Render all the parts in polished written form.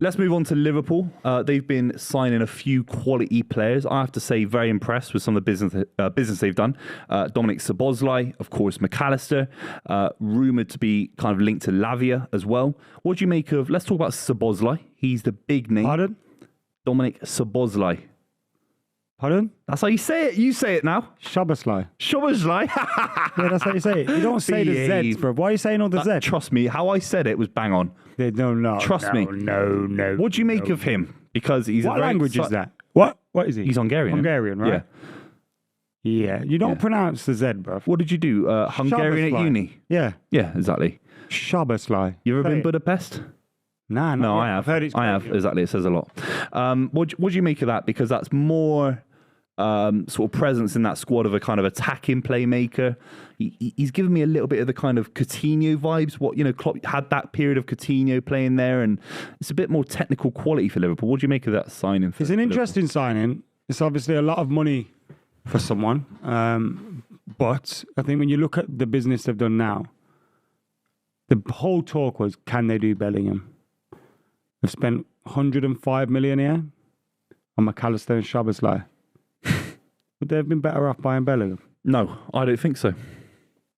Let's move on to Liverpool. They've been signing a few quality players. I have to say, very impressed with some of the business they've done. Dominic Szoboszlai, of course, McAllister, rumoured to be kind of linked to Lavia as well. What do you make of, let's talk about Szoboszlai. He's the big name. Pardon? Dominic Szoboszlai. Pardon? That's how you say it. You say it now. Szoboszlai. Szoboszlai. Yeah, that's how you say it. You don't say the Z's, bro. Why are you saying all the Z's? Trust me, how I said it was bang on. No. Trust me. No. What do you make of him? Because he's What language is that? What is he? He's Hungarian. Hungarian, right? Yeah. You don't pronounce the Z, bro. What did you do? Hungarian at uni? Yeah. Yeah, exactly. Szoboszlai. You ever been Budapest? Nah, No, I have. I've heard it's I have, exactly. It says a lot. What do you make of that? Because that's more sort of presence in that squad of a kind of attacking playmaker. He's given me a little bit of the kind of Coutinho vibes. Klopp had that period of Coutinho playing there, and it's a bit more technical quality for Liverpool. What do you make of that signing? It's an interesting signing. It's obviously a lot of money for someone. But I think when you look at the business they've done now, the whole talk was, can they do Bellingham? They've spent 105 million here on McAllister and Szoboszlai. Would they have been better off buying Bellingham? No, I don't think so.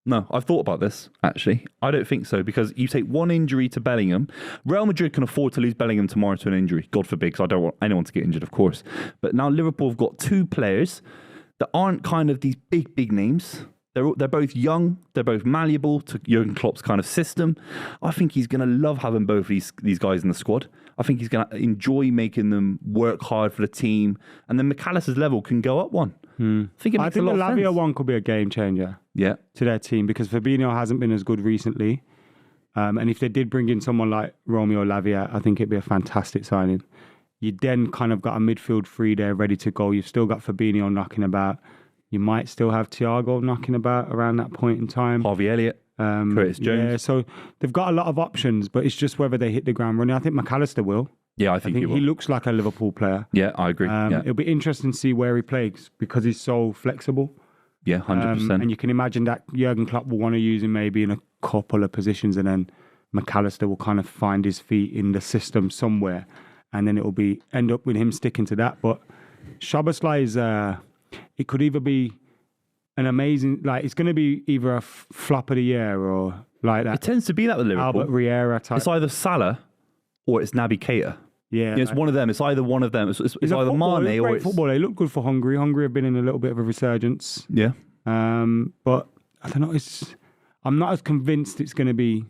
No, I've thought about this, actually. I don't think so, because you take one injury to Bellingham. Real Madrid can afford to lose Bellingham tomorrow to an injury. God forbid, because I don't want anyone to get injured, of course. But now Liverpool have got two players that aren't kind of these big names. They're both young. They're both malleable to Jurgen Klopp's kind of system. I think he's going to love having both these guys in the squad. I think he's going to enjoy making them work hard for the team. And then McAllister's level can go up one. I think the Lavia one could be a game changer to their team, because Fabinho hasn't been as good recently. And if they did bring in someone like Romeo Lavia, I think it'd be a fantastic signing. You then kind of got a midfield free there ready to go. You've still got Fabinho knocking about. You might still have Thiago knocking about around that point in time. Harvey Elliott, Curtis Jones. Yeah, so they've got a lot of options, but it's just whether they hit the ground running. I think McAllister will. Yeah, I think he will. He looks like a Liverpool player. Yeah, I agree. It'll be interesting to see where he plays, because he's so flexible. Yeah, 100%. And you can imagine that Jurgen Klopp will want to use him maybe in a couple of positions, and then McAllister will kind of find his feet in the system somewhere, and then it will end up with him sticking to that. But Szoboszlai is, it could either be an amazing, it's going to be either a flop of the year or like that. It tends to be that with Liverpool. Albert Riera type. It's either Salah or it's Naby Keita. Yeah, it's one of them. It's either one of them. It's either Mane or it's football. They look good for Hungary. Hungary have been in a little bit of a resurgence. Yeah. But I don't know. I'm not as convinced it's going to be.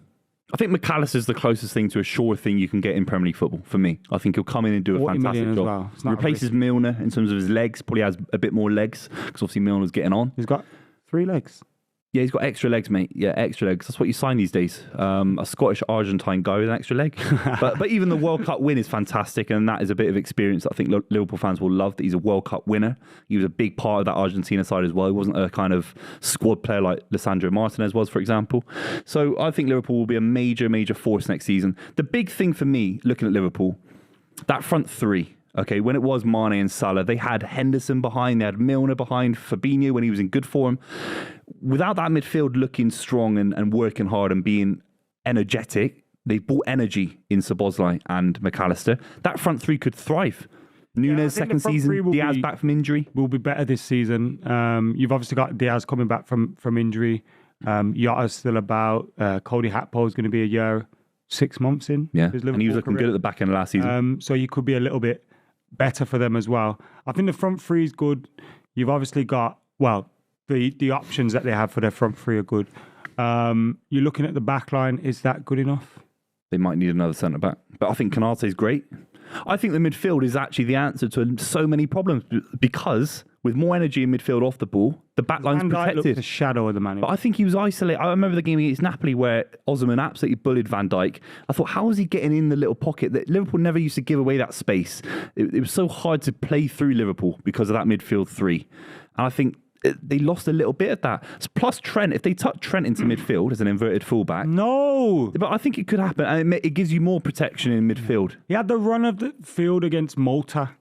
I think McAllister's the closest thing to a sure thing you can get in Premier League football for me. I think he'll come in and do a fantastic job. Well. Replaces Milner in terms of his legs. Probably has a bit more legs, because obviously Milner's getting on. He's got 3 legs. Yeah, he's got extra legs, mate. Yeah, extra legs. That's what you sign these days. A Scottish Argentine guy with an extra leg. but even the World Cup win is fantastic, and that is a bit of experience that I think Liverpool fans will love, that he's a World Cup winner. He was a big part of that Argentina side as well. He wasn't a kind of squad player like Lisandro Martinez was, for example. So I think Liverpool will be a major force next season. The big thing for me, looking at Liverpool, that front three. Okay, when it was Mane and Salah, they had Henderson behind, they had Milner behind, Fabinho when he was in good form. Without that midfield looking strong and working hard and being energetic, they brought energy in Szoboszlai and McAllister. That front three could thrive. Nunes second season, Diaz back from injury. Will be better this season. You've obviously got Diaz coming back from injury. Yotta's still about. Cody Gakpo is going to be a year, 6 months in. Yeah, and he was looking good at the back end of last season. So you could be a little bit better for them as well. I think the front three is good. You've obviously got, the options that they have for their front three are good. You're looking at the back line. Is that good enough? They might need another centre-back. But I think Konate is great. I think the midfield is actually the answer to so many problems, because with more energy in midfield off the ball, the back line's protected. Looked the shadow of the man. But I think he was isolated. I remember the game against Napoli where Osimhen absolutely bullied Van Dijk. I thought, how is he getting in the little pocket? That Liverpool never used to give away that space. It was so hard to play through Liverpool because of that midfield three. And I think they lost a little bit of that. Plus Trent, if they tuck Trent into midfield as an inverted fullback. No. But I think it could happen. And it gives you more protection in midfield. He had the run of the field against Malta.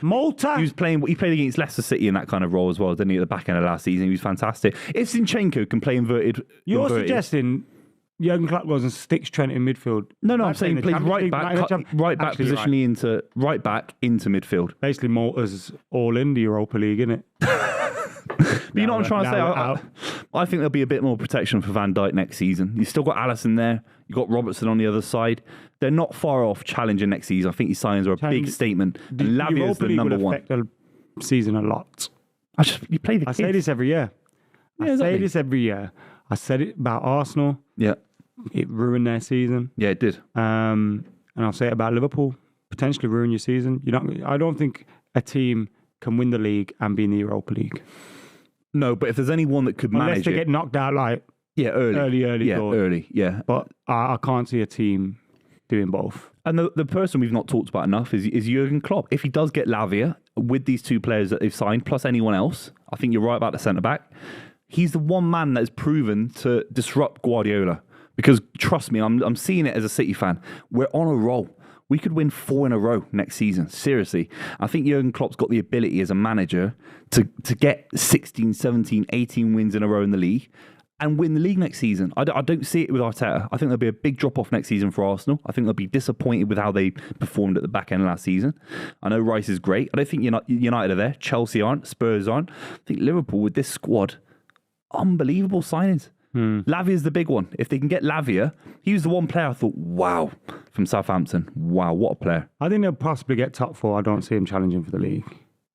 He played against Leicester City in that kind of role as well, didn't he, at the back end of last season? He was fantastic. If Zinchenko can play inverted. You're suggesting Jurgen Klopp goes and sticks Trent in midfield. No, I'm I'd say saying the plays Champions right League, back, right back, Actually, positionally into right back into midfield. Basically, Malta's all in the Europa League, isn't it? But you know what I'm trying to say? I think there'll be a bit more protection for Van Dijk next season. You've still got Alisson there. You've got Robertson on the other side. They're not far off challenging next season. I think these signings are a big statement. And Lavia is the number one. Affect the season a lot. You play the I kids. say this every year. I say this every year. I said it about Arsenal. Yeah. It ruined their season. Yeah, it did. And I'll say it about Liverpool. Potentially ruin your season. I don't think a team can win the league and be in the Europa League. No, but if there's anyone that could manage unless they get knocked out early early. Yeah. But I can't see a team doing both. And the person we've not talked about enough is Jurgen Klopp. If he does get Lavia with these two players that they've signed, plus anyone else, I think you're right about the centre-back. He's the one man that has proven to disrupt Guardiola. Because trust me, I'm seeing it as a City fan. We're on a roll. We could win 4 in a row next season. Seriously. I think Jurgen Klopp's got the ability as a manager to get 16, 17, 18 wins in a row in the league and win the league next season. I don't see it with Arteta. I think there'll be a big drop-off next season for Arsenal. I think they'll be disappointed with how they performed at the back end last season. I know Rice is great. I don't think United are there. Chelsea aren't. Spurs aren't. I think Liverpool with this squad, unbelievable signings. Lavia's the big one. If they can get Lavia, he was the one player I thought, wow, from Southampton. Wow, what a player. I think they'll possibly get top 4. I don't see him challenging for the league.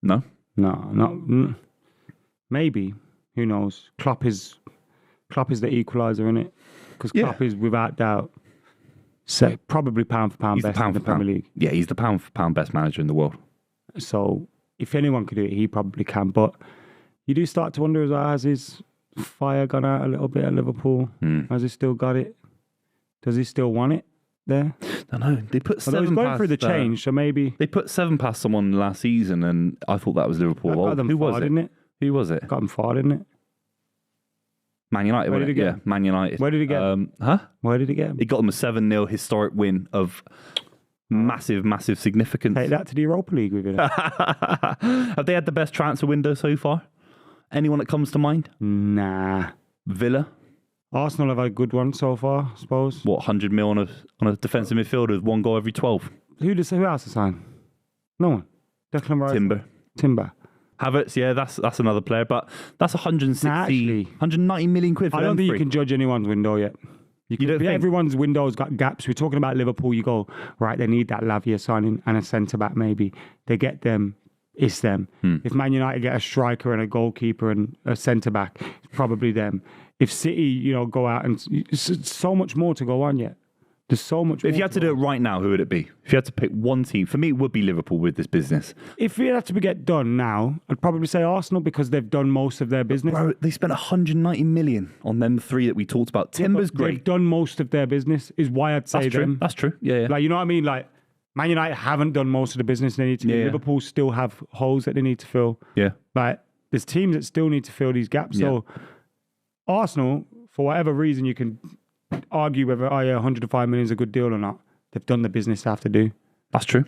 No? No. Maybe. Who knows? Klopp is the equaliser, isn't it? Because Klopp is, without doubt, probably pound for pound best in the Premier League. Yeah, he's the pound for pound best manager in the world. So if anyone could do it, he probably can. But you do start to wonder, as well, has his fire gone out a little bit at Liverpool? Has he still got it? Does he still want it there? I don't know. They put 7 he's going through the change, so maybe they put 7 past someone last season, and I thought that was Liverpool. Who was it? Didn't it? Who was it? Got him far, didn't it? Man United. Where did he get? Yeah, Man United. Where did he get? Where did he get him? He got them a 7-0 historic win of massive significance. Take that to the Europa League with it. Have they had the best transfer window so far? Anyone that comes to mind? Nah. Villa. Arsenal have had a good one so far, I suppose. What, 100 mil on a defensive midfielder with 1 goal every 12? Who else to sign? No one. Declan Rice. Timber. Havertz, yeah, that's another player, but that's 190 million quid for I them. don't think you can judge anyone's window yet. You don't think? Everyone's window's got gaps. We're talking about Liverpool. You go, right, they need that Lavia signing and a centre-back maybe. They get them. It's them. If Man United get a striker and a goalkeeper and a centre-back, it's probably them. If City, go out and... It's so much more to go on yet. There's so much more. If you had to do it right now, who would it be? If you had to pick one team, for me, it would be Liverpool with this business. If it had to get done now, I'd probably say Arsenal because they've done most of their business. Bro, they spent 190 million on them 3 that we talked about. Timber's great. They've done most of their business, is why I'd say them. That's true. Yeah. Like, you know what I mean? Like, Man United haven't done most of the business they need to do. Liverpool still have holes that they need to fill. Yeah. But there's teams that still need to fill these gaps. Yeah. So Arsenal, for whatever reason, you can argue whether 105 million is a good deal or not. They've done the business they have to do. That's true.